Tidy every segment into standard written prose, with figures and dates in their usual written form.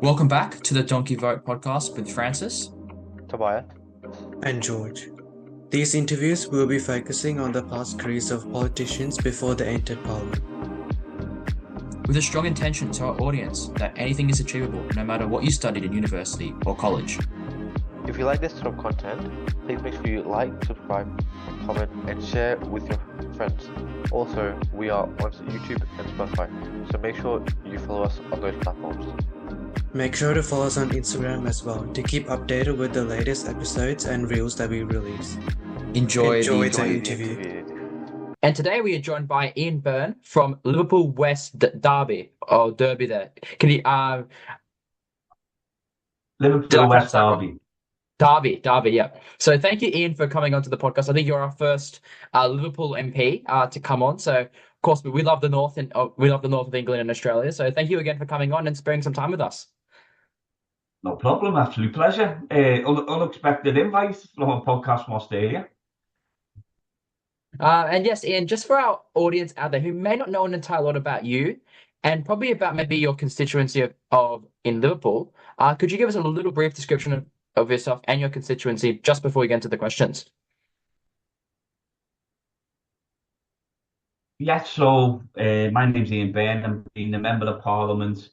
Welcome back to the Donkey Vote podcast with Francis. Tobias. And George. These interviews will be focusing on the past careers of politicians before they entered Parliament. With a strong intention to our audience that anything is achievable no matter what you studied in university or college. If you like this sort of content, please make sure you like, subscribe, comment, and share with your friends. Also, we are on YouTube and Spotify, so make sure you follow us on those platforms. Make sure to follow us on Instagram as well to keep updated with the latest episodes and reels that we release. Enjoy the interview. And today we are joined by Ian Byrne from Liverpool West Derby, or Derby there. Can you, Liverpool West Derby. Derby, yeah. So thank you, Ian, for coming onto the podcast. I think you're our first Liverpool MP to come on. So of course we love the north and we love the north of England and Australia. So thank you again for coming on and spending some time with us. No problem, absolute pleasure. Unexpected invite from a podcast from Australia. And yes, Ian, just for our audience out there who may not know an entire lot about you and probably about maybe your constituency of in Liverpool, could you give us a little brief description of yourself and your constituency just before we get into the questions? Yes, so my name's Ian Byrne. I've been a Member of Parliament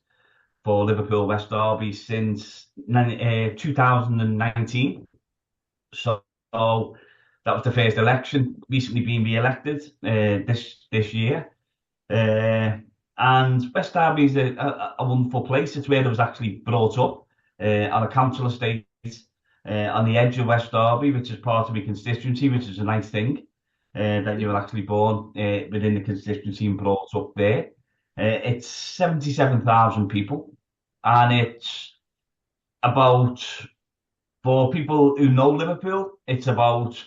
for Liverpool West Derby since 2019. So that was the first election, recently been re-elected this year. And West Derby is a wonderful place. It's where I was actually brought up on a council estate on the edge of West Derby, which is part of my constituency, which is a nice thing that you were actually born within the constituency and brought up there. It's 77,000 people, and it's about, for people who know Liverpool, it's about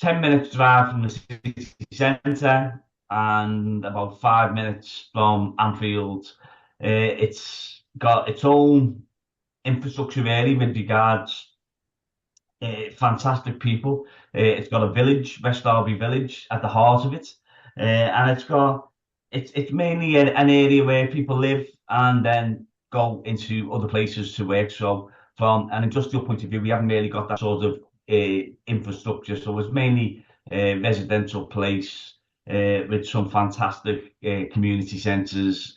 10 minutes drive from the city centre and about 5 minutes from Anfield. It's got its own infrastructure area with regards fantastic people. It's got a village, West Derby Village, at the heart of it, and it's mainly an area where people live and then go into other places to work. So from an industrial point of view, we haven't really got that sort of infrastructure. So it's mainly a residential place with some fantastic community centres.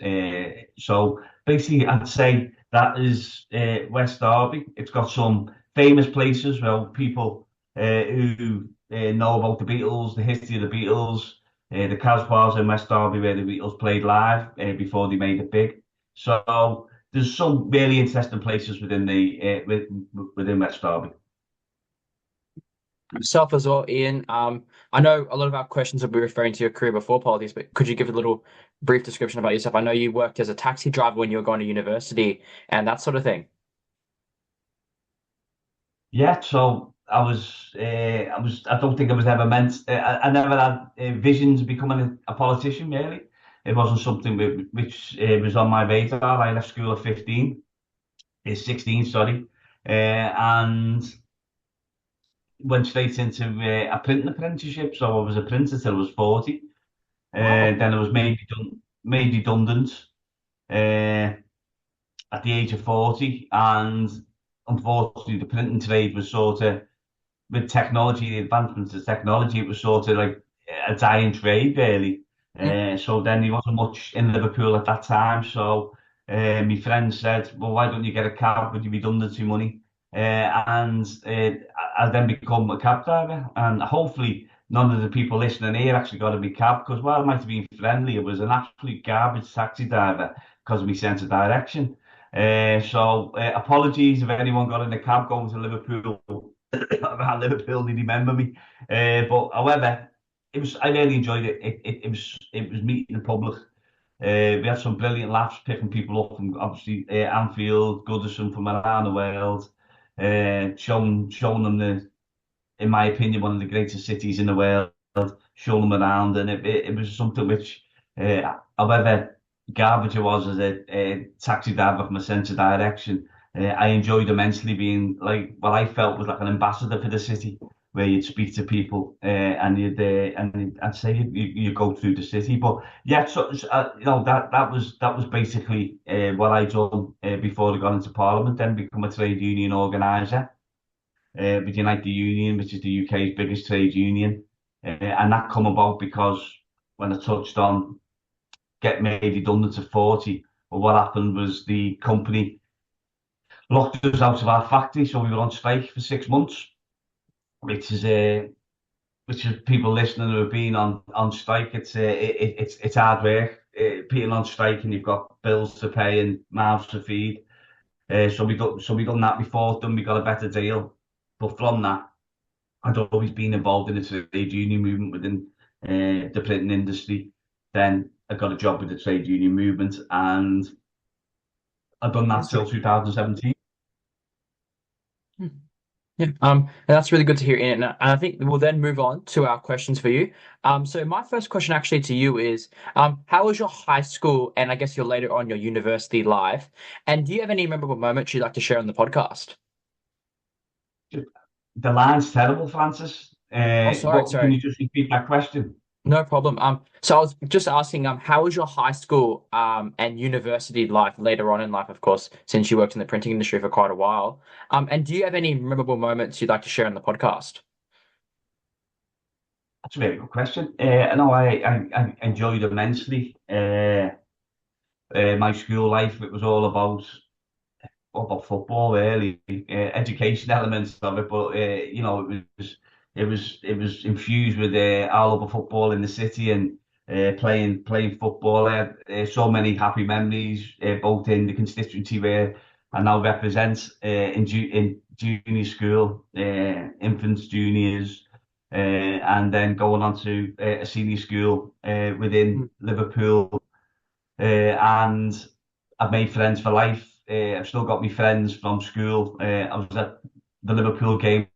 So basically, I'd say that is West Derby. It's got some famous places where people who know about the Beatles, the history of the Beatles, the Casbahs in West Derby where the Beatles played live before they made it big. So there's some really interesting places within within West Derby. Yourself as well, Ian. I know a lot of our questions will be referring to your career before politics, but could you give a little brief description about yourself? I know you worked as a taxi driver when you were going to university and that sort of thing. Yeah, so I don't think I was ever meant. I never had visions of becoming a politician. Really, it wasn't something which was on my radar. I left school at 16, sorry, and went straight into a printing apprenticeship. So I was a printer till I was 40. Wow. Then I was made redundant at the age of 40, and unfortunately, the printing trade was sort of, with technology, the advancements of technology, it was sort of like a dying trade, really. So then there wasn't much in Liverpool at that time. So my friend said, well, why don't you get a cab with your redundancy money? And I then become a cab driver. And hopefully none of the people listening here actually got a big cab, because while it might have been friendly, it was an absolute garbage taxi driver because of my sense of direction. So apologies if anyone got in a cab going to Liverpool around Liverpool, they remember me. But however, I really enjoyed it. It was meeting the public. We had some brilliant laughs picking people up from obviously Anfield, Goodison, from around the world, showing them in my opinion, one of the greatest cities in the world, showing them around, and it was something which, however garbage it was as a taxi driver from a sense of direction, I enjoyed immensely being like what I felt was like an ambassador for the city. where you'd speak to people and I'd say you go through the city. But yeah, that was basically what I done before I got into Parliament. Then become a trade union organizer with Unite the Union, which is the UK's biggest trade union, and that come about because when I touched on get made redundant at 40, well, what happened was the company locked us out of our factory, so we were on strike for 6 months, which is people listening who have been on strike. It's hard work. Being on strike and you've got bills to pay and mouths to feed. So we done that before. Then we got a better deal. But from that, I'd always been involved in the trade union movement within the printing industry. Then I got a job with the trade union movement, and I've done that That's till really 2017. good. Yeah, and that's really good to hear, Ian. And I think we'll then move on to our questions for you. So my first question actually to you is, how was your high school and I guess your later on your university life? And do you have any memorable moments you'd like to share on the podcast? The line's terrible, Francis. Oh, sorry, What can sorry. you just repeat that question? No problem. So I was just asking, how was your high school, and university life later on in life, of course, since you worked in the printing industry for quite a while. And do you have any memorable moments you'd like to share on the podcast? That's a very good question. No, I enjoyed immensely my school life. It was all about football, really. Education elements of it, but it was infused with all over football in the city and playing football. I had so many happy memories, both in the constituency where I now represent in junior school, infants, juniors, and then going on to a senior school within Liverpool, and I've made friends for life. I've still got my friends from school. I was at the Liverpool game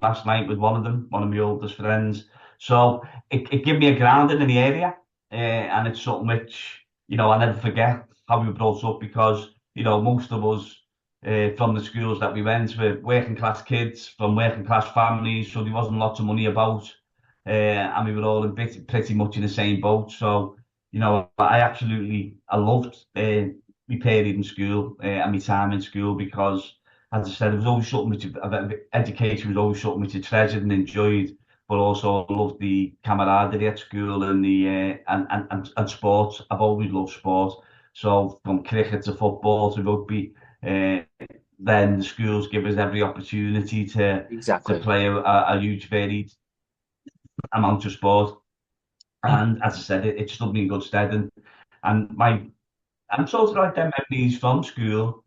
last night with one of my oldest friends. So it gave me a grounding in the area, and it's something which I never forget how we were brought up because most of us from the schools that we went were working class kids from working class families, so there wasn't lots of money about, and we were all pretty much in the same boat. So I loved my period in school and my time in school because, as I said, it was always something education was always something which I treasured and enjoyed, but also I loved the camaraderie at school and the and sports. I've always loved sport. So from cricket to football to rugby, uh, then the schools give us every opportunity to Exactly. play a huge varied amount of sport. And as I said, it stood me in good stead. And I'm sort of like them memories from school,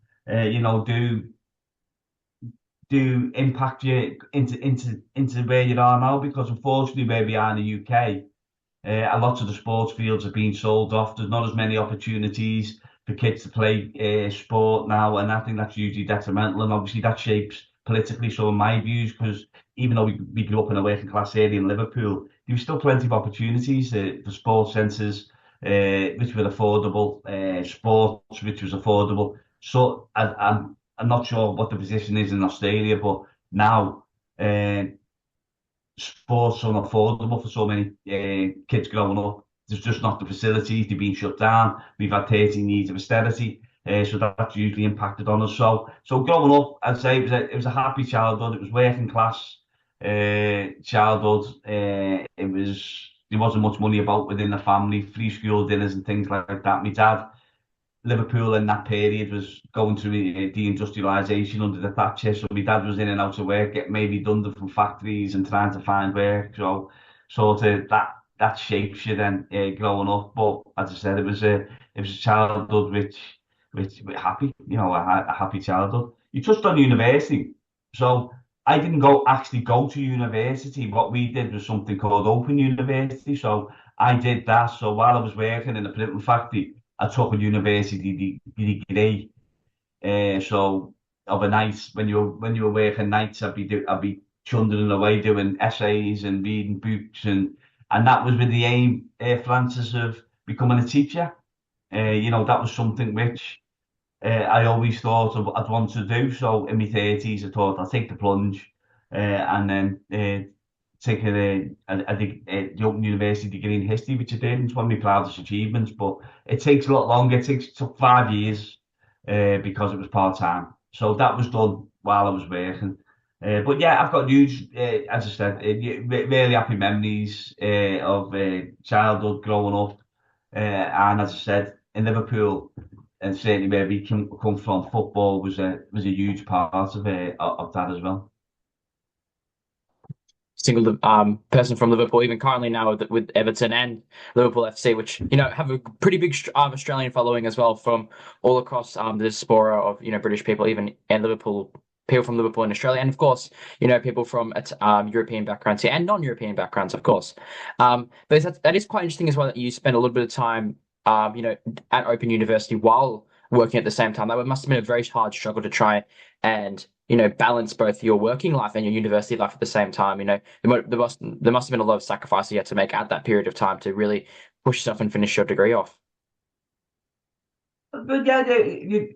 do impact you into where you are now because unfortunately where we are in the UK, a lot of the sports fields are being sold off. There's not as many opportunities for kids to play sport now, and I think that's usually detrimental. And obviously that shapes politically some of my views because even though we grew up in a working class area in Liverpool, there was still plenty of opportunities for sports centres, which were affordable, sports which was affordable. So I'm not sure what the position is in Australia, but now. Sports so unaffordable for so many kids growing up. There's just not the facilities, they've been shut down. We've had 13 years of austerity, so that's usually impacted on us. So growing up, I'd say it was a happy childhood. It was working class childhood. There wasn't much money about within the family, free school dinners and things like that. My dad Liverpool in that period was going through deindustrialisation under the Thatcher, so my dad was in and out of work, getting made redundant from factories and trying to find work. So sort of that shapes you then growing up. But as I said, it was a childhood which happy, a happy childhood. You touched on university, so I didn't actually go to university. What we did was something called Open University. So I did that. So while I was working in the printing factory, I took a university degree. So overnight, when you were working nights, I'd be chundering away doing essays and reading books and that was with the aim, Francis, of becoming a teacher. That was something which I always thought I'd want to do. So in my 30s, I thought I'll take the plunge. and then take the Open University degree in history, which I did. It's one of my proudest achievements, but it takes a lot longer. Took 5 years because it was part time. So that was done while I was working. But yeah, I've got huge, as I said, really happy memories of childhood growing up. And as I said, in Liverpool, and certainly where we come from, football was a huge part of that as well. Single person from Liverpool, even currently now with Everton and Liverpool FC, which have a pretty big Australian following as well from all across the diaspora of British people, even and Liverpool people from Liverpool in Australia, and of course people from European backgrounds here and non-European backgrounds, of course. But that is quite interesting as well that you spend a little bit of time at Open University while working at the same time. That must have been a very hard struggle to try and balance both your working life and your university life at the same time. There must have been a lot of sacrifice you had to make at that period of time to really push yourself and finish your degree off. But yeah, you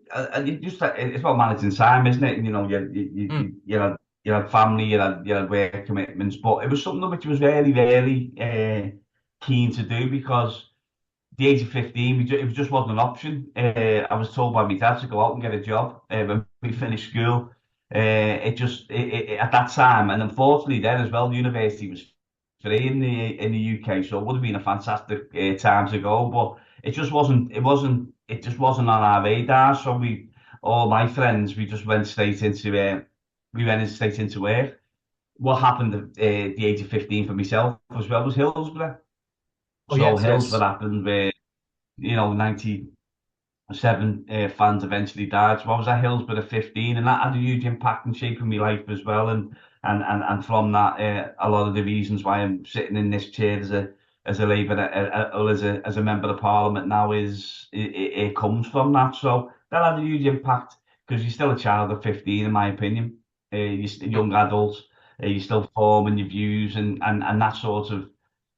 just it's about managing time, isn't it? Mm. You had family, you had work commitments, but it was something which was really, really keen to do because the age of 15, it just wasn't an option. I was told by my dad to go out and get a job when we finished school. At that time, and unfortunately then as well, university was free in the UK, so it would have been a fantastic time to go, but it just wasn't. It just wasn't on our radar. So all my friends, we just went straight into straight into work. What happened at the age of 15 for myself as well was Hillsborough. Oh So yes, Hillsborough yes. happened where 97 fans eventually died. So I was at Hillsborough at 15, and that had a huge impact and shaping my life as well. And from that, a lot of the reasons why I'm sitting in this chair as a Labour or as a member of Parliament now it comes from that. So that had a huge impact because you're still a child at 15, in my opinion. You're still a young adult. You're still forming your views and that sort of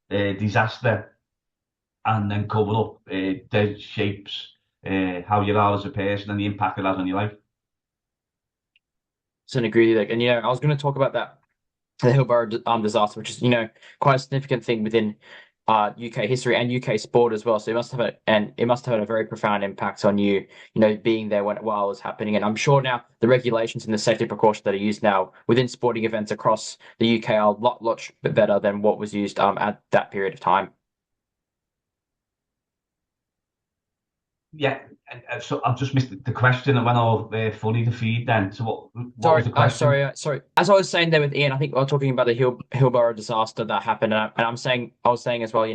disaster and then cover up dead shapes how you are as a person and the impact it has on your life. So I agree with you. And I was going to talk about that the Hillsborough disaster, which is quite a significant thing within UK history and UK sport as well. So it must have had a very profound impact on you, being there while it was happening. And I'm sure now the regulations and the safety precautions that are used now within sporting events across the UK are a lot better than what was used at that period of time. Yeah, so I've just missed the question. I went all funny to feed then. So what was Sorry, the question? sorry. As I was saying there with Ian, I think we are talking about the Hillsborough disaster that happened, and I was saying as well,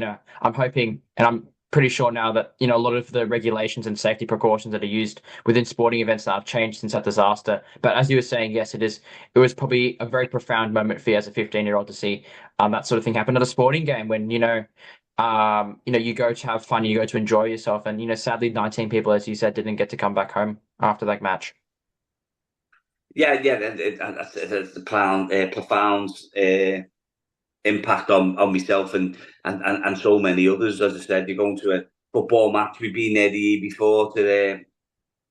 I'm hoping, and I'm pretty sure now that a lot of the regulations and safety precautions that are used within sporting events that have changed since that disaster. But as you were saying, yes, it is. It was probably a very profound moment for you as a 15-year-old to see that sort of thing happen at a sporting game when you go to have fun, you go to enjoy yourself, and sadly, 19 people, as you said, didn't get to come back home after that match. Yeah, it's a profound impact on myself and so many others. As I said, you're going to a football match. We've been there the year before to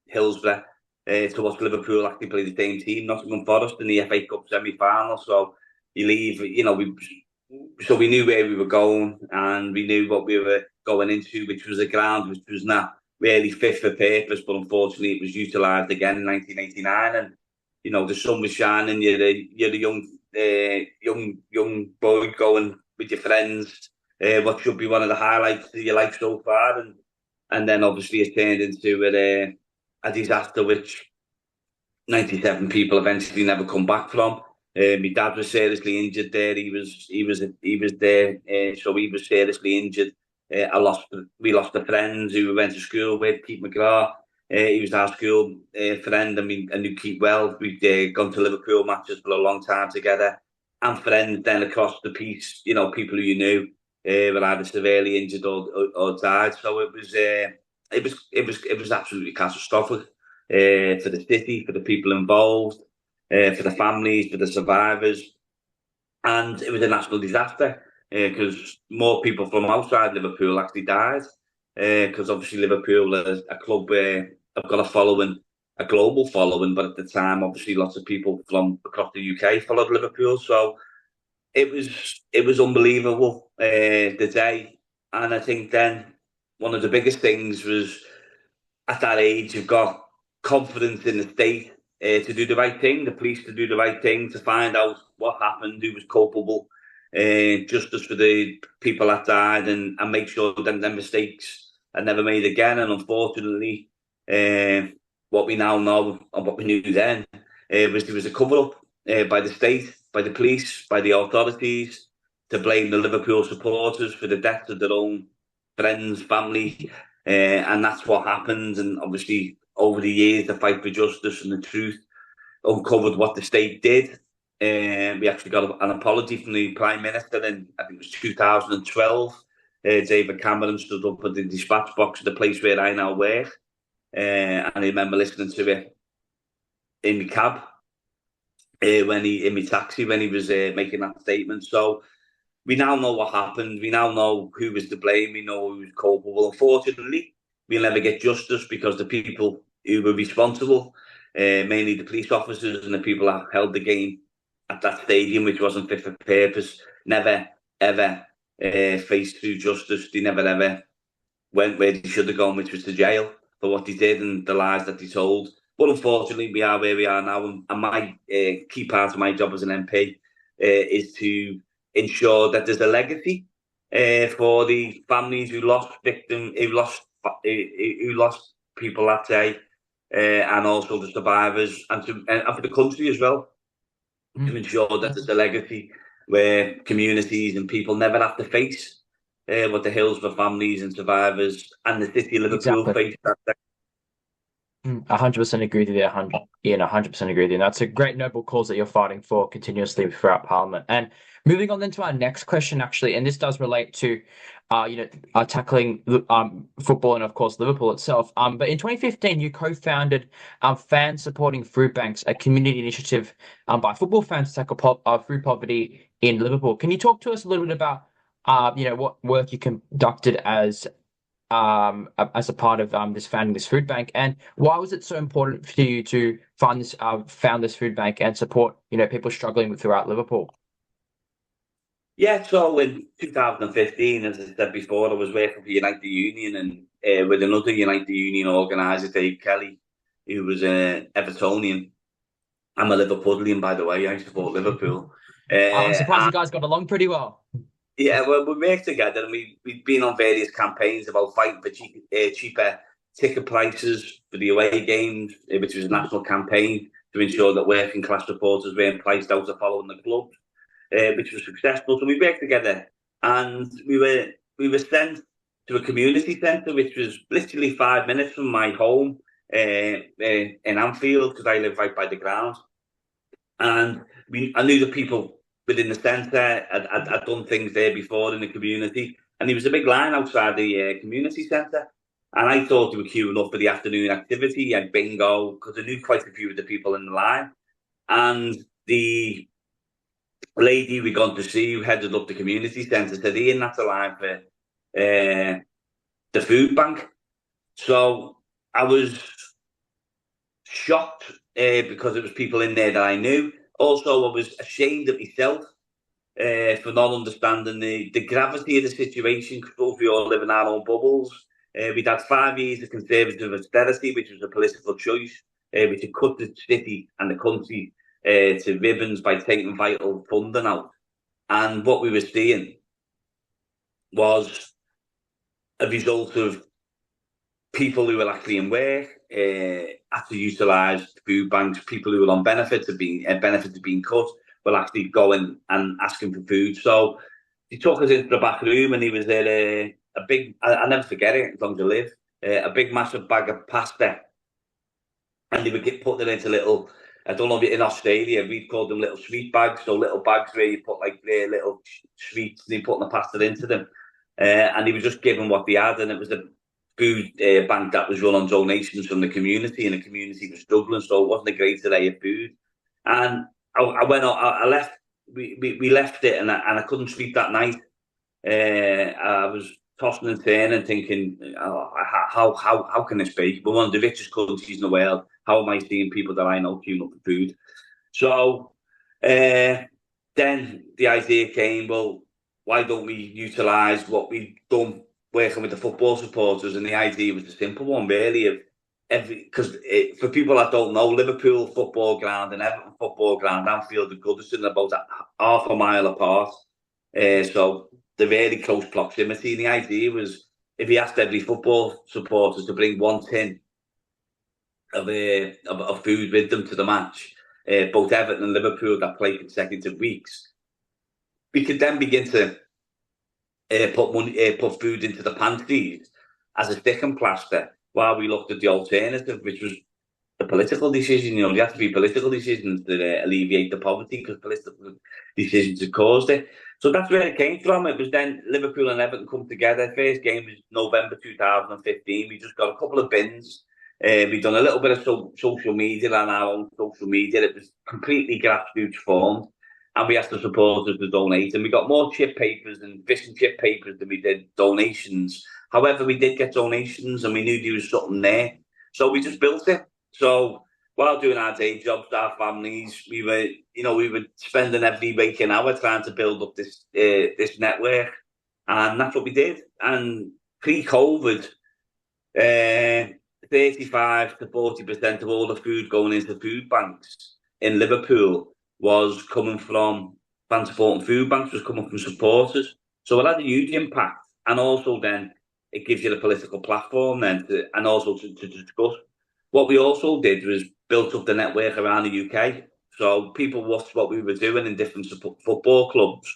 Hillsborough to watch Liverpool actually play the same team, Nottingham Forest, in the FA Cup semi-final. So you leave, we knew where we were going and we knew what we were going into, which was a ground which was not really fit for purpose, but unfortunately it was utilised again in 1989. And the sun was shining. You're a young boy going with your friends. What should be one of the highlights of your life so far, and then obviously it turned into a disaster which 97 people eventually never come back from. My dad was seriously injured there. He was there, so he was seriously injured. We lost a friend who we went to school with, Keith McGrath. He was our school friend. I knew Keith well. We'd gone to Liverpool matches for a long time together, and friends then across the piece. People who you knew were either severely injured or died. So it was absolutely catastrophic for the city, for the people involved, for the families, for the survivors, and it was a national disaster because more people from outside Liverpool actually died because obviously Liverpool, as a club, have got a following a global following, but at the time, obviously, lots of people from across the UK followed Liverpool. So it was unbelievable, the day. And I think then one of the biggest things was, at that age, you've got confidence in the state to do the right thing, the police to do the right thing, to find out what happened, who was culpable, justice for the people that died, and make sure that their mistakes are never made again. And unfortunately, what we now know and what we knew then was there was a cover up by the state, by the police, by the authorities, to blame the Liverpool supporters for the deaths of their own friends, family, and that's what happened. And obviously, over the years, the fight for justice and the truth uncovered what the state did. We actually got an apology from the Prime Minister in, I think it was 2012. David Cameron stood up at the dispatch box at the place where I now work. And I remember listening to it in the cab, in my taxi, when he was making that statement. So we now know what happened. We now know who was to blame. We know who was culpable. Unfortunately, we'll never get justice, because the people who were responsible, mainly the police officers and the people that held the game at that stadium, which wasn't fit for purpose, never, ever faced through justice. They never, ever went where they should have gone, which was to jail for what they did and the lies that they told. But unfortunately, we are where we are now. And my key part of my job as an MP is to ensure that there's a legacy for the families who lost who lost people that day, and also the survivors, and for the country as well, to ensure that there's a legacy where communities and people never have to face what the Hillsborough families and survivors and the city of Liverpool faced that day. 100% agree with you there. 100% agree with you. And that's a great noble cause that you're fighting for continuously throughout Parliament. And moving on then to our next question, actually, and this does relate to, tackling football and of course Liverpool itself. But in 2015, you co-founded Fans Supporting Food Banks, a community initiative by football fans to tackle food poverty in Liverpool. Can you talk to us a little bit about, what work you conducted as a part of this founding this food bank, and why was it so important for you to found this food bank and support people struggling throughout Liverpool? Yeah, so in 2015, as I said before, I was working for United Union, and with another United Union organiser, Dave Kelly, who was an Evertonian. I'm a Liverpudlian, by the way. I support Liverpool. I'm surprised you guys got along pretty well. Yeah, well, we worked together, and we've been on various campaigns about fighting for cheaper ticket prices for the away games, which was a national campaign to ensure that working class supporters weren't priced out of following the club, which was successful. So we worked together, and we were sent to a community centre, which was literally 5 minutes from my home in Anfield, because I live right by the ground. And I knew the people within the centre. I'd done things there before in the community, and there was a big line outside the community centre. And I thought they were queuing up for the afternoon activity and bingo, because I knew quite a few of the people in the line. And the lady we'd gone to see, who headed up the community centre, said, "Ian, that's a line for the food bank." So I was shocked because it was people in there that I knew. Also, I was ashamed of myself for not understanding the gravity of the situation, because we all live in our own bubbles. We'd had 5 years of conservative austerity, which was a political choice, which had cut the city and the country to ribbons by taking vital funding out. And what we were seeing was a result of people who were actually in work, had to utilise food banks. People who were on benefits of being cut were actually going and asking for food. So he took us into the back room, and he was there a big, I'll never forget it as long as I live, a big massive bag of pasta, and they would get putting it into little, I don't know if in Australia we'd call them little sweet bags, so little bags where you put like little sweets, and they put the pasta into them, and he was just giving what they had, and it was a food bank that was run on donations from the community, and the community was struggling, so it wasn't a great array of food. And I left. We left it, and I couldn't sleep that night. I was tossing and turning, thinking, how can this be? We're one of the richest countries in the world, how am I seeing people that I know queuing up for food? So then the idea came, well, why don't we utilise what we've done working with the football supporters? And the idea was the simple one, really, of because for people that don't know, Liverpool football ground and Everton football ground, Anfield and Goodison are about half a mile apart. So they're really close proximity. And the idea was, if you asked every football supporters to bring one tin of food with them to the match, both Everton and Liverpool that play consecutive weeks, we could then begin to put food into the pantries as a sticking plaster, while we looked at the alternative, which was a political decision. You know, there have to be political decisions to alleviate the poverty, because political decisions have caused it. So that's where it came from. It was then Liverpool and Everton come together. First game was November 2015. We just got a couple of bins. We've done a little bit of social media on our own social media. It was completely grassroots formed. And we asked the supporters to donate. And we got more chip papers and fish and chip papers than we did donations. However, we did get donations, and we knew there was something there. So we just built it. So while doing our day jobs, our families, we were spending every waking hour trying to build up this network, and that's what we did. And pre-COVID, 35 to 40% of all the food going into food banks in Liverpool was coming from fan support, and food banks was coming from supporters. So it had a huge impact, and also then it gives you the political platform then, and also to discuss. What we also did was built up the network around the UK. So people watched what we were doing in different football clubs,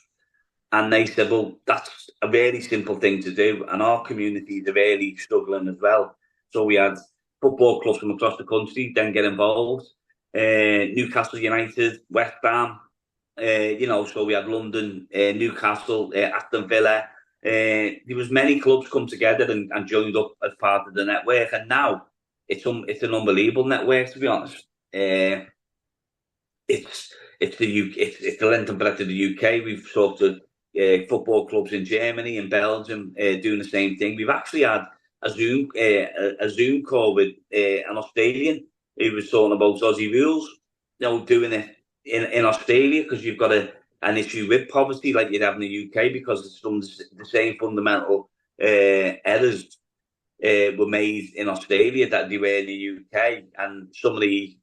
and they said, well, that's a really simple thing to do, and our communities are really struggling as well. So we had football clubs from across the country then get involved. Newcastle United, West Ham, so we had London, Newcastle, Aston Villa. There was many clubs come together and joined up as part of the network, and now it's an unbelievable network, to be honest. It's the length and breadth of the UK. We've talked to football clubs in Germany and Belgium doing the same thing. We've actually had a Zoom call with an Australian who was talking about Aussie rules, doing it in Australia, because you've got an issue with poverty like you'd have in the UK, because it's from the same fundamental errors were made in Australia that they were in the UK, and some of the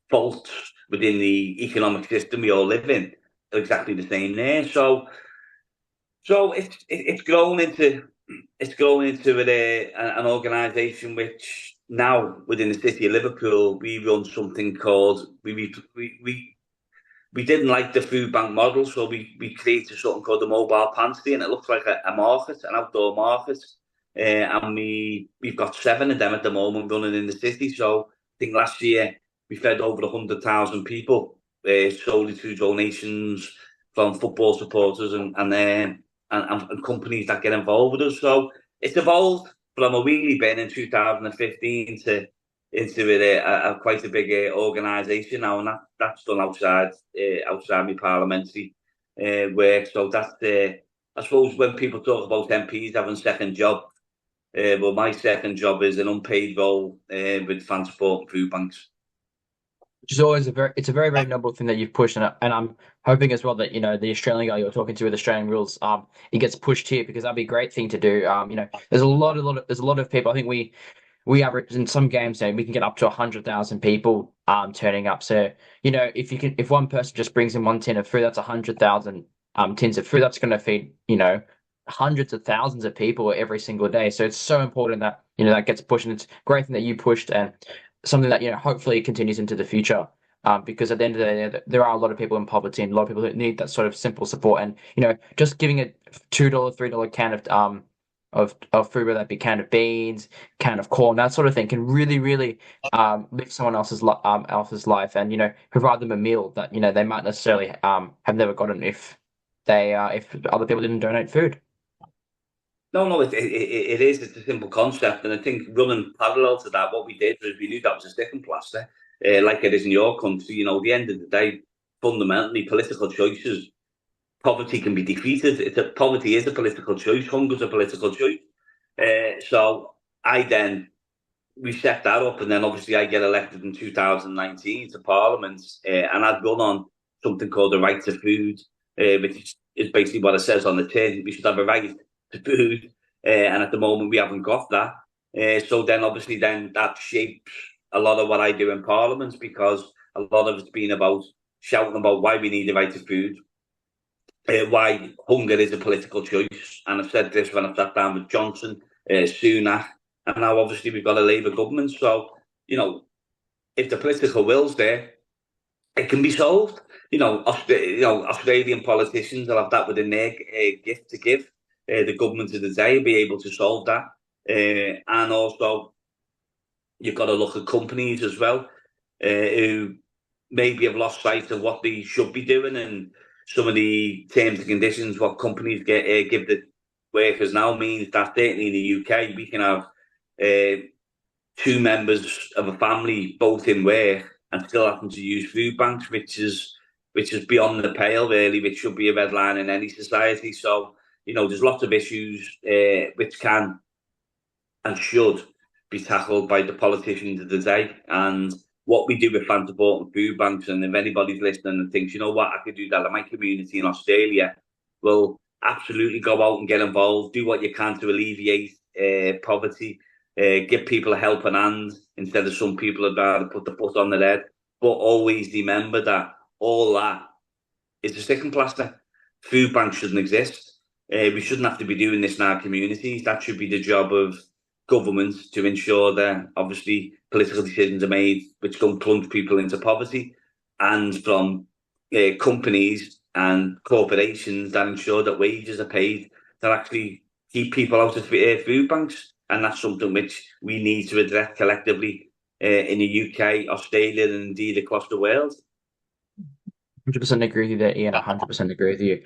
faults within the economic system we all live in are exactly the same there. So it's grown into an organisation which now within the city of Liverpool we run something called we didn't like the food bank model, so we created something called the mobile pantry, and it looks like a market, an outdoor market. And we've got 7 of them at the moment running in the city. So I think last year we fed over 100,000 people solely through donations from football supporters and companies that get involved with us. So it's evolved from a wheelie bin in 2015 into quite a big organisation now, and that's done outside my parliamentary work. So that's I suppose when people talk about MPs having second job, well, my second job is an unpaid role with fan support and food banks. Which is always a very, very noble thing that you've pushed, and I'm hoping as well that the Australian guy you're talking to with Australian rules, he gets pushed here, because that'd be a great thing to do. There's a lot of people. I think we average in some games, we can get up to 100,000 people turning up. So if one person just brings in one tin of food, that's 100,000 tins of food. That's going to feed hundreds of thousands of people every single day. So it's so important that that gets pushed, and it's a great thing that you pushed, and something that hopefully continues into the future. Because at the end of the day, there are a lot of people in poverty, and a lot of people who need that sort of simple support. And just giving a $2, $3 can of food, whether that be can of beans, can of corn, that sort of thing, can really, really lift someone else's life, and provide them a meal that they might necessarily have never gotten if other people didn't donate food. No, it is. It's a simple concept, and I think running parallel to that, what we did was we knew that was a sticking plaster, like it is in your country. At the end of the day, fundamentally, political choices, poverty can be defeated. Poverty is a political choice. Hunger is a political choice. So I then we set that up, and then obviously I get elected in 2019 to Parliament, and I'd run on something called the right to food, which is basically what it says on the tin. We should have a right to food, and at the moment we haven't got that. So then obviously then that shapes a lot of what I do in Parliament, because a lot of it's been about shouting about why we need the right to food, why hunger is a political choice. And I've said this when I've sat down with Johnson, Sunak, and now obviously we've got a Labour government. So, if the political will's there, it can be solved. Australian politicians will have that within their gift to give. The government of the day will be able to solve that. And also, you've got to look at companies as well, who maybe have lost sight of what they should be doing, and some of the terms and conditions what companies give the workers now means that certainly in the UK we can have two members of a family both in work and still having to use food banks, which is beyond the pale really, which should be a red line in any society. So there's lots of issues which can and should be tackled by the politicians of the day. And what we do with fan support and food banks, and if anybody's listening and thinks, you know what, I could do that in my community in Australia, well, absolutely go out and get involved, do what you can to alleviate poverty, give people a helping hand instead of some people would rather put the foot on their head. But always remember that all that is a sticking plaster. Food banks shouldn't exist. We shouldn't have to be doing this in our communities. That should be the job of governments, to ensure that obviously political decisions are made which don't plunge people into poverty, and from companies and corporations that ensure that wages are paid that actually keep people out of food banks. And that's something which we need to address collectively in the UK, Australia, and indeed across the world. 100% agree with you there, Ian. 100% agree with you.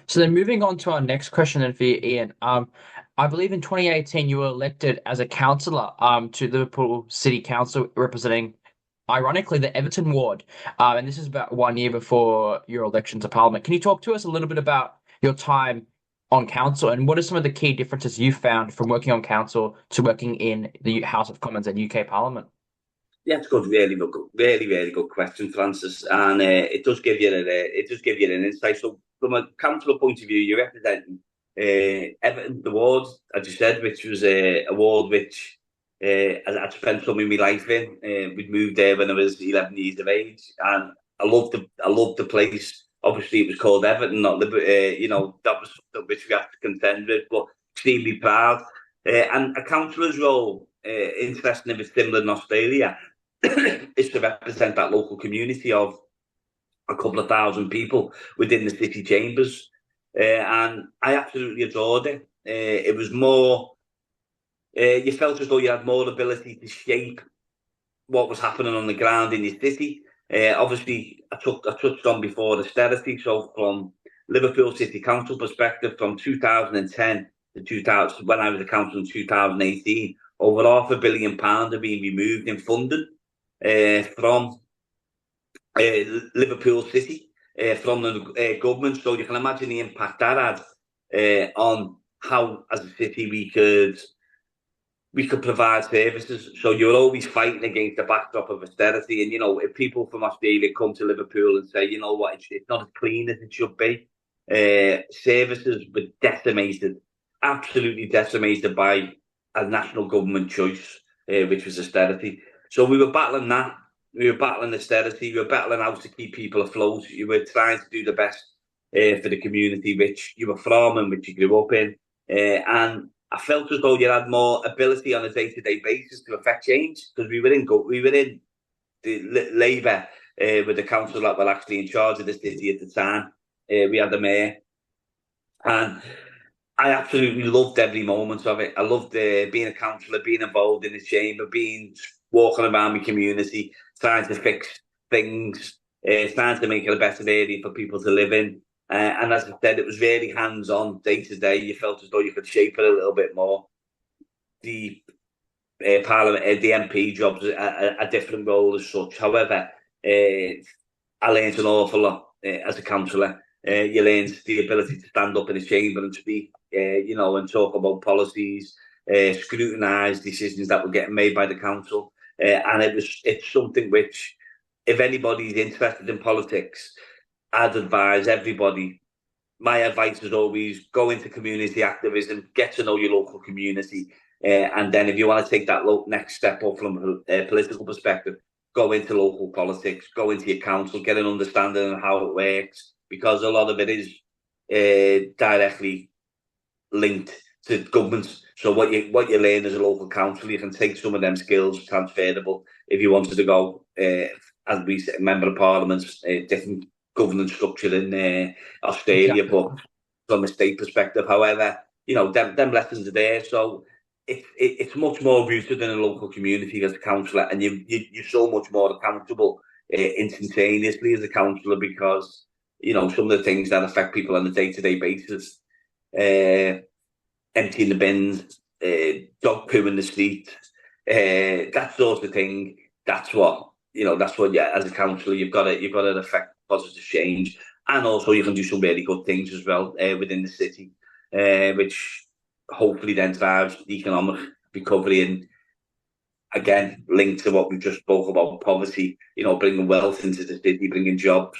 So then moving on to our next question then for you, Ian. I believe in 2018 you were elected as a councillor to Liverpool City Council, representing, ironically, the Everton ward. And this is about 1 year before your election to Parliament. Can you talk to us a little bit about your time on council, and what are some of the key differences you found from working on council to working in the House of Commons and UK Parliament? Yeah, it's good, really good question, Francis, and it does give you an insight. So, from a councillor point of view, you're representing Everton, the ward, as you said, which was a ward which I spent some of my life in. We moved there when I was 11 years of age, and I loved the place. Obviously, it was called Everton, not Liverpool. That was something which we had to contend with, but extremely proud. And a councillor's role, interesting if it's similar in Australia, is to represent that local community of a couple of thousand people within the city chambers. And I absolutely adored it. It was more, you felt as though you had more ability to shape what was happening on the ground in your city. Obviously, I touched on before austerity. So from Liverpool City Council perspective, from 2010 to 2000, when I was a council in 2018, over £500 million have been removed in funding from Liverpool City, from the government. So you can imagine the impact that had on how, as a city, we could provide services. So you're always fighting against the backdrop of austerity. And, if people from Australia come to Liverpool and say, you know what, it's not as clean as it should be, services were decimated, absolutely decimated by a national government choice, which was austerity. So we were battling that. We were battling austerity. We were battling how to keep people afloat. You were trying to do the best for the community which you were from and which you grew up in. And I felt as though you had more ability on a day-to-day basis to affect change, because we were in the Labour with the council that were actually in charge of the city at the time. We had the mayor, and I absolutely loved every moment of it. I loved being a councillor, being involved in the chamber, walking around my community, trying to fix things, trying to make it a better area for people to live in. And as I said, it was really hands-on, day-to-day. You felt as though you could shape it a little bit more. The Parliament, the MP job's a different role as such. However, I learned an awful lot as a councillor. You learned the ability to stand up in a chamber and speak, and talk about policies, scrutinise decisions that were getting made by the council. And it's something which, if anybody's interested in politics, I'd advise everybody. My advice is always go into community activism, get to know your local community, and then if you want to take that next step up from a political perspective, go into local politics, go into your council, get an understanding of how it works, because a lot of it is directly linked to government. So what you learn as a local council, you can take some of them skills transferable if you wanted to go, as we said, member of parliament, different governance structure in Australia, Exactly. but from a state perspective. However, them lessons are there. So it's much more rooted in a local community as a councillor, and you're so much more accountable instantaneously as a councillor, because some of the things that affect people on a day-to-day basis, emptying the bins, dog poo in the street, that sort of thing. That's what yeah, as a councillor you've got to affect positive change, and also you can do some really good things as well within the city, which hopefully then drives the economic recovery, and again linked to what we just spoke about, poverty. Bringing wealth into the city, bringing jobs,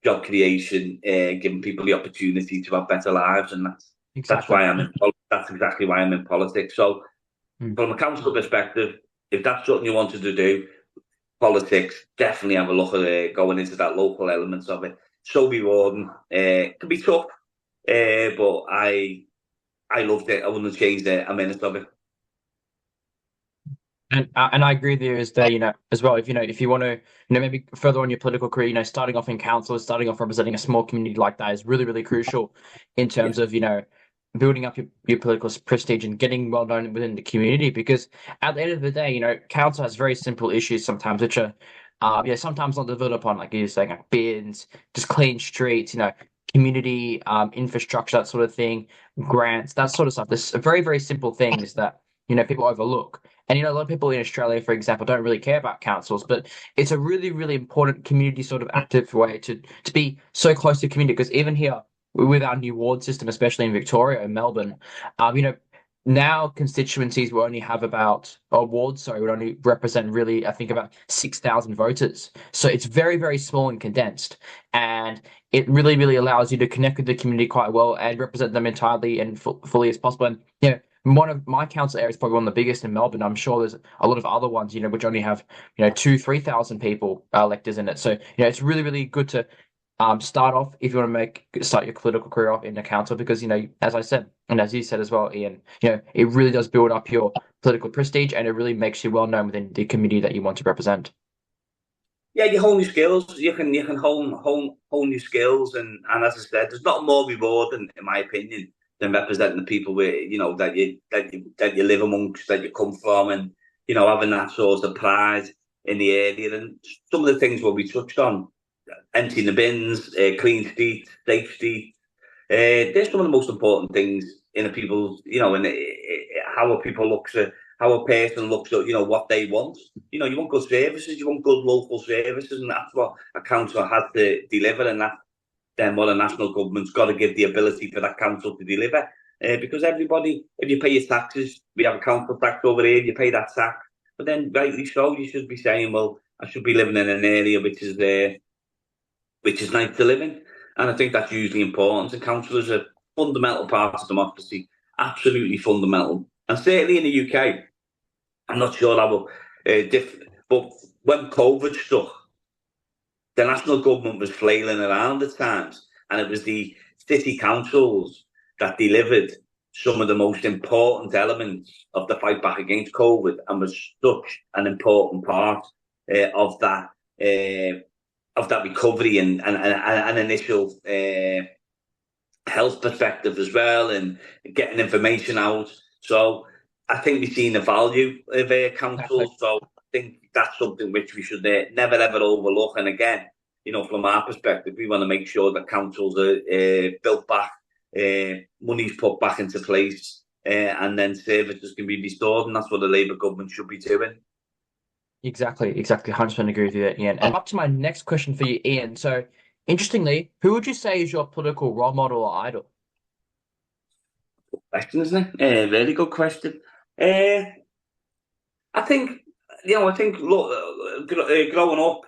job creation, giving people the opportunity to have better lives, and that's Exactly. why that's exactly why I'm in politics. So Mm. from a council perspective, if that's something you wanted to do, politics, definitely have a look at going into that local elements of it. So rewarding. It can be tough, but I loved it. I wouldn't change a minute of it. And I agree with you is that, as well, if you want to, maybe further on your political career, starting off in council, starting off representing a small community like that is really, really crucial in Yeah, terms of, building up your political prestige and getting well known within the community. Because at the end of the day, council has very simple issues sometimes, which are, sometimes not developed upon, like you're saying, like bins, just clean streets, community infrastructure, that sort of thing, grants, that sort of stuff. There's very, very simple things that, people overlook. And a lot of people in Australia, for example, don't really care about councils, but it's a really, really important community sort of active way to be so close to community. Because even here with our new ward system, especially in Victoria and Melbourne, now constituencies will only have about or wards, sorry, would only represent really, I think, about 6,000 voters. So it's very, very small and condensed, and it really, really allows you to connect with the community quite well and represent them entirely and fully as possible. And one of my council areas is probably one of the biggest in Melbourne. I'm sure there's a lot of other ones, which only have, 2,000-3,000 people electors in it. So, it's really, really good to start off if you want to start your political career off in the council, because, as I said, and as you said as well, Ian, it really does build up your political prestige, and it really makes you well known within the community that you want to represent. yeah, you hone your skills. You can hone your skills, and as I said, there's not more rewarding, in my opinion, than representing the people where that you live amongst, that you come from, and having that sort of pride in the area. And some of the things will be touched on: emptying the bins, clean streets, safe streets. They're some of the most important things in a people's, how a people looks at, how a person looks at, what they want. You want good services, you want good local services, and that's what a council has to deliver, and that's then what a national government's got to give the ability for that council to deliver. Because everybody, if you pay your taxes, we have a council tax over here, you pay that tax, but then rightly so, you should be saying, well, I should be living in an area which is nice to live in. And I think that's usually important. And council is a fundamental part of democracy, absolutely fundamental. And certainly in the UK, I'm not sure how different, but when COVID struck, the national government was flailing around at times, and it was the city councils that delivered some of the most important elements of the fight back against COVID, and was such an important part of that. Of that recovery and an initial health perspective as well, and getting information out. So I think we've seen the value of Exactly. councils. So I think that's something which we should never ever overlook. And again, from our perspective, we want to make sure that councils are built back, money's put back into place, and then services can be restored. And that's what the Labour government should be doing. Exactly. 100% agree with you there, Ian. And up to my next question for you, Ian. So, interestingly, who would you say is your political role model or idol? Question, isn't it? Really good question. Uh, I think, look, growing up,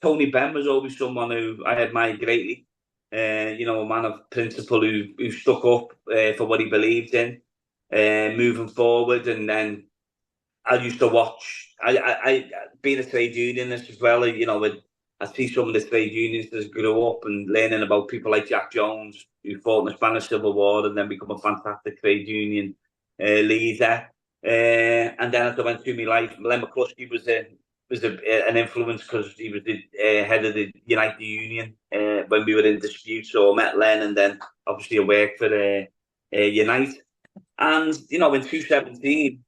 Tony Benn was always someone who I admired greatly. A man of principle who stuck up for what he believed in, moving forward. And then I used to watch. I being a trade unionist as well. I see some of the trade unionists grow up and learning about people like Jack Jones, who fought in the Spanish Civil War and then become a fantastic trade union leader. And then as I went through my life, Len McCluskey an influence because he was the head of the United Union when we were in dispute. So I met Len, and then obviously I worked for Unite. And in 2017,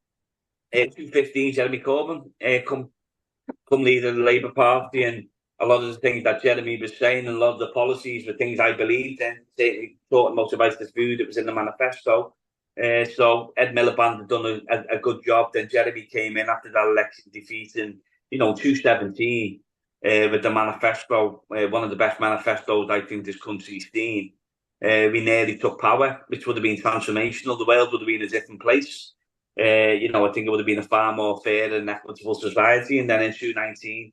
2015, Jeremy Corbyn come leader of the Labour Party, and a lot of the things that Jeremy was saying and a lot of the policies were things I believed in. Certainly talking about the food, it was in the manifesto. So Ed Miliband had done a good job. Then Jeremy came in after that election defeat in 2017 with the manifesto, one of the best manifestos I think this country's seen. We nearly took power, which would have been transformational. The world would have been a different place. I think it would have been a far more fair and equitable society. And then in 2019,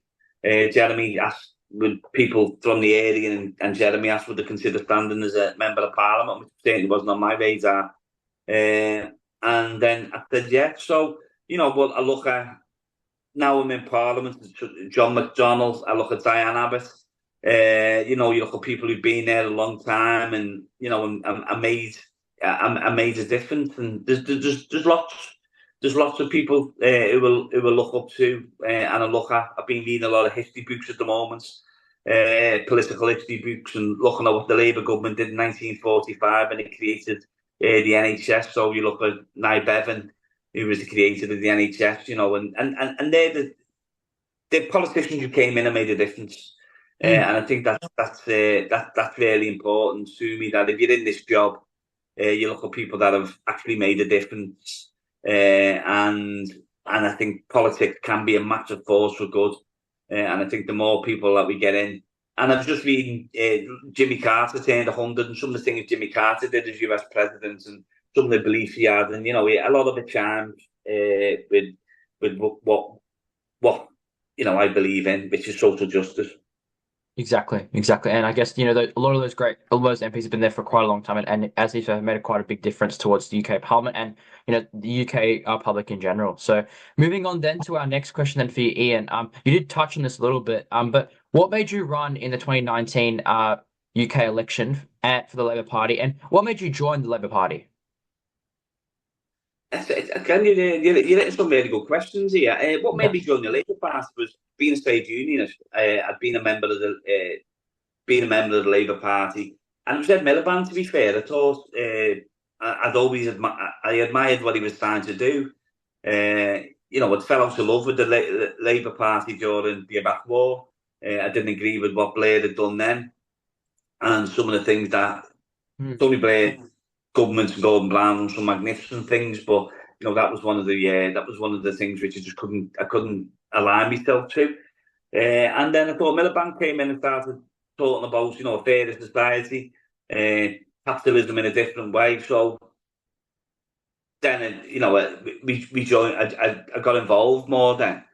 Jeremy asked would people from the area, and Jeremy asked would they consider standing as a member of parliament, which certainly wasn't on my radar. And then I said, yeah. So, but I look at, now I'm in parliament, John McDonnell, I look at Diane Abbott, you look at people who've been there a long time, and, I made a difference. And there's lots of people who will look up to, and I look at. I've been reading a lot of history books at the moment, political history books, and looking at what the Labour government did in 1945 when it created the NHS. So you look at Nye Bevan, who was the creator of the NHS, and they're the politicians who came in and made a difference. And I think that's really important to me, that if you're in this job, you look at people that have actually made a difference. And I think politics can be a massive force for good. And I think the more people that we get in, and I was just reading Jimmy Carter turned 100, and some of the things Jimmy Carter did as US president, and some of the beliefs he had, and a lot of it chimes with what I believe in, which is social justice. Exactly. And I guess, a lot of those MPs have been there for quite a long time, and as you said, have made quite a big difference towards the UK Parliament and, the UK public in general. So moving on then to our next question then for you, Ian. You did touch on this a little bit, but what made you run in the 2019 UK election for the Labour Party, and what made you join the Labour Party? Again, you're getting some really good questions here. What made me join the Labour Party was being a trade unionist. I'd been a member of the Labour Party, and it was Ed Miliband. To be fair, I thought I admired what he was trying to do. I fell out of love with the Labour Party during the Iraq War. I didn't agree with what Blair had done then, and some of the things that Tony Blair government and Gordon Brown and some magnificent things, but that was one of the things which I couldn't align myself to. And then I thought Miliband came in and started talking about a fairer society, capitalism in a different way. So then we joined. I got involved more then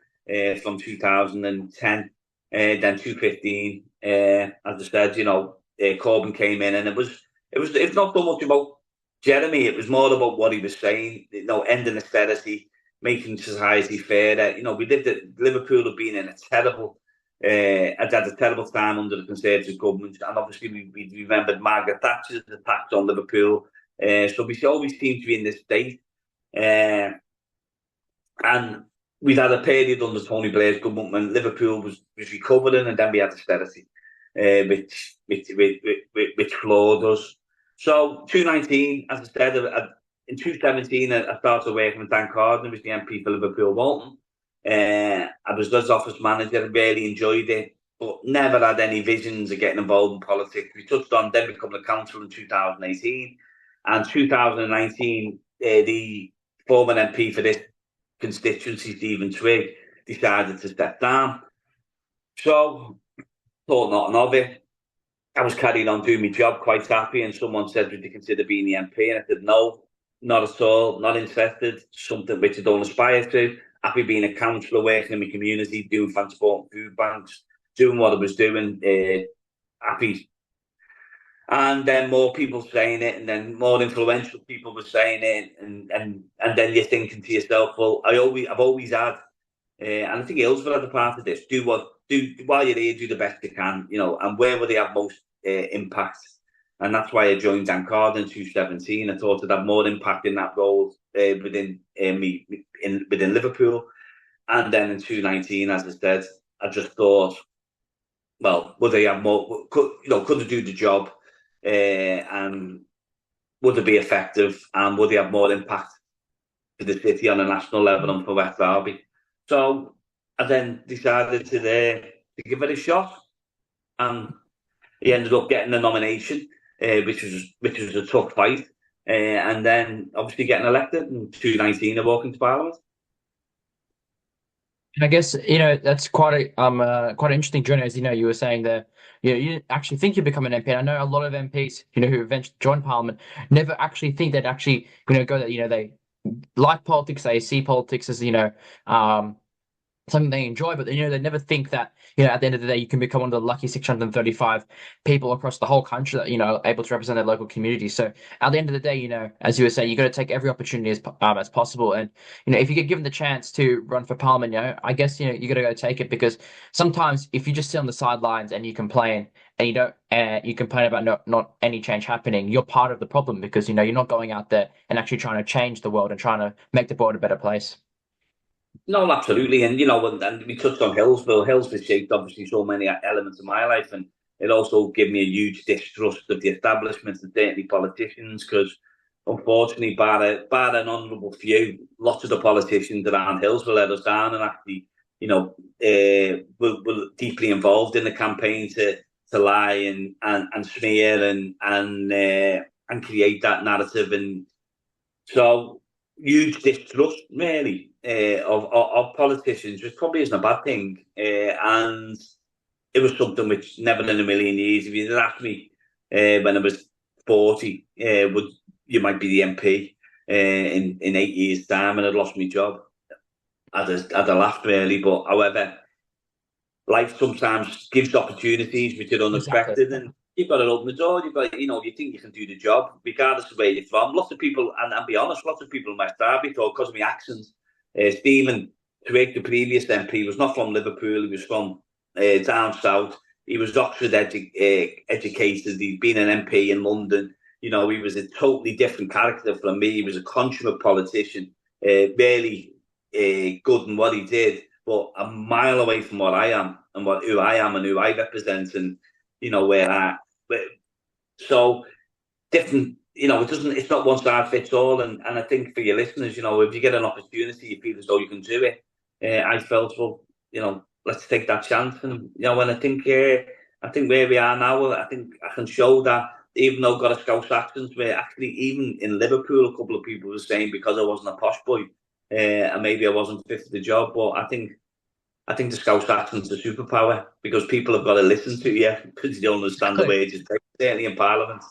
from 2010, then 2015. As I said, Corbyn came in, and it's not so much about Jeremy, it was more about what he was saying, ending austerity, making society fairer. Liverpool had been in had a terrible time under the Conservative government, and obviously we remembered Margaret Thatcher's attacks on Liverpool. So we always seem to be in this state. And we'd had a period under Tony Blair's government when Liverpool was recovering, and then we had austerity, which floored us. So 2019, as I said, in 2017, I started working with Dan Carden, who was the MP for Liverpool Walton. I was his office manager, and really enjoyed it, but never had any visions of getting involved in politics. We touched on then becoming a councillor in 2018, and 2019, the former MP for this constituency, Stephen Twigg, decided to step down. So, thought nothing of it. I was carrying on doing my job quite happy, and someone said, would you consider being the MP? And I said, no. not at all, not interested. Something which I don't aspire to. Happy being a counsellor, working in my community, doing transport and food banks, doing what I was doing. Happy. And then more people saying it, and then more influential people were saying it, and then you're thinking to yourself, well, I've always had, and I think Hillsborough had a part of this. Do while you're here, do the best you can, and where will they have most impact? And that's why I joined Dan Card in 2017. I thought I'd have more impact in that role within within Liverpool, and then in 2019, as I said, I just thought, well, would they have more? Could they do the job? And would it be effective, and would they have more impact for the city on a national level and for West Derby? So I then decided to give it a shot, and he ended up getting the nomination, which was a tough fight, and then obviously getting elected in 2019 and walking to Parliament. And I guess, that's quite an interesting journey, as you were saying there. You didn't actually think you'd become an MP. And I know a lot of MPs, who eventually join Parliament, never actually think they'd actually, go that, they like politics, they see politics as, something they enjoy, but they never think that, at the end of the day, you can become one of the lucky 635 people across the whole country that, are able to represent their local community. So at the end of the day, as you were saying, you got to take every opportunity as possible. And, if you get given the chance to run for parliament, I guess, you got to go take it, because sometimes if you just sit on the sidelines and you complain and you complain about not any change happening, you're part of the problem, because, you're not going out there and actually trying to change the world and trying to make the world a better place. No, absolutely, and and we touched on Hillsville. Hillsville shaped obviously so many elements of my life, and it also gave me a huge distrust of the establishment and certainly politicians, because unfortunately, bar an honourable few, lots of the politicians around Hillsville let us down, and actually, were deeply involved in the campaign to lie and smear and create that narrative, and so huge distrust really of politicians, which probably isn't a bad thing. And it was something which never in a million years, if you'd asked me when I was 40, would you might be the MP in 8 years' time, and I'd lost my job. I'd have laughed really, but however, life sometimes gives opportunities which are Exactly. unexpected, and you've got to open the door. You've got, you think you can do the job, regardless of where you're from. Lots of people, and I'll be honest, lots of people in West Derby thought, because of my accent, Stephen Twigg, the previous MP, was not from Liverpool. He was from down south. He was Oxford educated. He'd been an MP in London. He was a totally different character from me. He was a consummate politician, really good in what he did, but a mile away from what I am and who I am and who I represent, and so different. It's not one size fits all, and I think for your listeners, if you get an opportunity, you feel as though you can do it. I felt, well, let's take that chance, and when I think where we are now, I think I can show that. Even though I've got a Scouse accent, where actually even in Liverpool, a couple of people were saying because I wasn't a posh boy, and maybe I wasn't fit for the job, but I think the Scouse accent's a superpower, because people have got to listen to you because you don't understand the words you take, certainly in Parliament.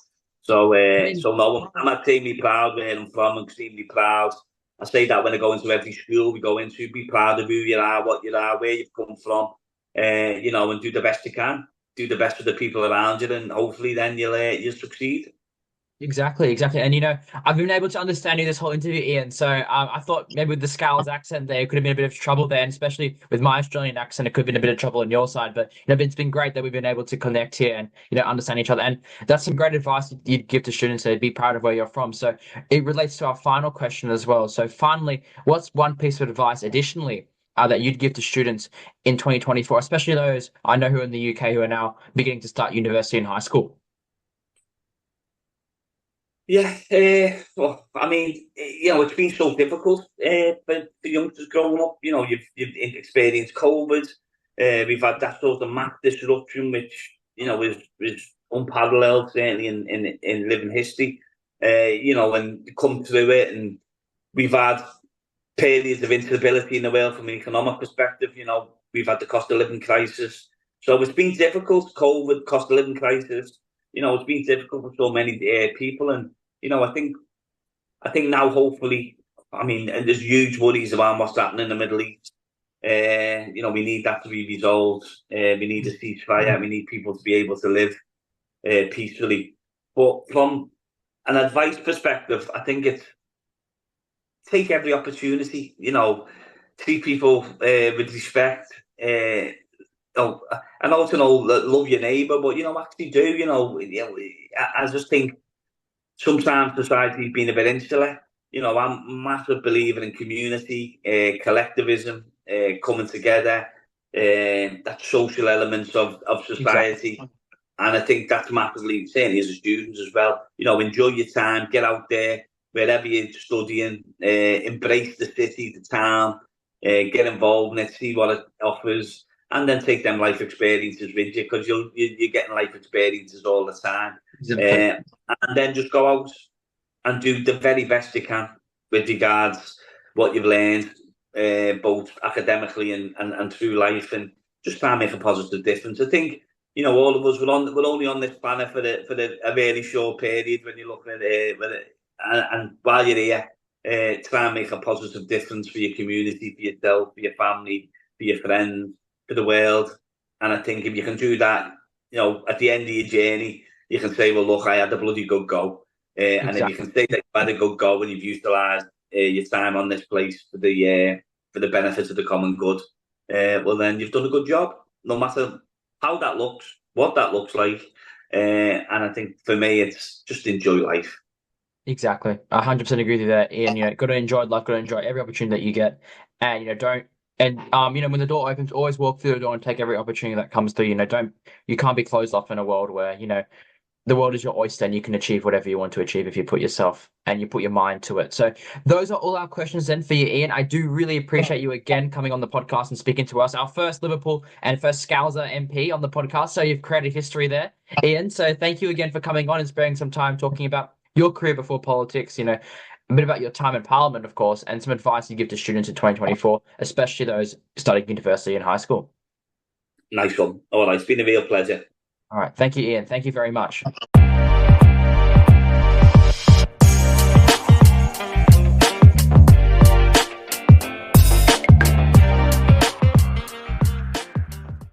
So, I mean, so no, I'm extremely proud where I'm from. I'm extremely proud. I say that when I go into every school we go into, be proud of who you are, what you are, where you've come from, and do the best you can. Do the best for the people around you, and hopefully then you'll succeed. Exactly, exactly. And I've been able to understand you this whole interview, Ian. So I thought maybe with the Scales accent there, it could have been a bit of trouble there, and especially with my Australian accent, it could have been a bit of trouble on your side. But it's been great that we've been able to connect here and understand each other. And that's some great advice you'd give to students, to be proud of where you're from. So it relates to our final question as well. So finally, what's one piece of advice additionally that you'd give to students in 2024, especially those I know who are in the UK who are now beginning to start university and high school? Yeah, well, I mean, it's been so difficult for youngsters growing up. You've experienced COVID. We've had that sort of mass disruption, which is unparalleled, certainly in living history. And come through it, and we've had periods of instability in the world from an economic perspective. We've had the cost of living crisis, so it's been difficult. COVID, cost of living crisis. It's been difficult for so many people, and I think I think now, hopefully, I mean, and there's huge worries about what's happening in the Middle East. We need that to be resolved. We need a ceasefire. We need people to be able to live peacefully. But from an advice perspective, I think it's take every opportunity. Treat people with respect. And also love your neighbour, but actually do. I just think sometimes society's been a bit insular. I'm a massive believer in community, collectivism, coming together, that social elements of society. Exactly. And I think that's massively, certainly as a student as well. Enjoy your time, get out there, wherever you're studying, embrace the city, the town, get involved in it, see what it offers, and then take them life experiences with you, because you're getting life experiences all the time. Exactly. And then just go out and do the very best you can with regards what you've learned, both academically and through life, and just try and make a positive difference. I think all of us we're only on this planet for a very short period. When you look at it, and while you're here, try and make a positive difference for your community, for yourself, for your family, for your friends, for the world. And I think if you can do that, at the end of your journey, you can say, well, look, I had a bloody good go. And if you Exactly. can say that you had a good go and you've utilised your time on this place for the benefit of the common good, well, then you've done a good job, no matter how that looks, what that looks like. And I think for me, it's just enjoy life. Exactly. 100% agree with you there, Ian. Got to enjoy life, got to enjoy every opportunity that you get. And, don't, and, when the door opens, always walk through the door and take every opportunity that comes through. You can't be closed off in a world where, the world is your oyster and you can achieve whatever you want to achieve if you put yourself and you put your mind to it. So those are all our questions then for you, Ian. I do really appreciate you again coming on the podcast and speaking to us. Our first Liverpool and first Scouser MP on the podcast. So you've created history there, Ian. So thank you again for coming on and sparing some time talking about your career before politics, a bit about your time in Parliament, of course, and some advice you give to students in 2024, especially those studying university and high school. Nice one. All right, it's been a real pleasure. All right. Thank you, Ian. Thank you very much.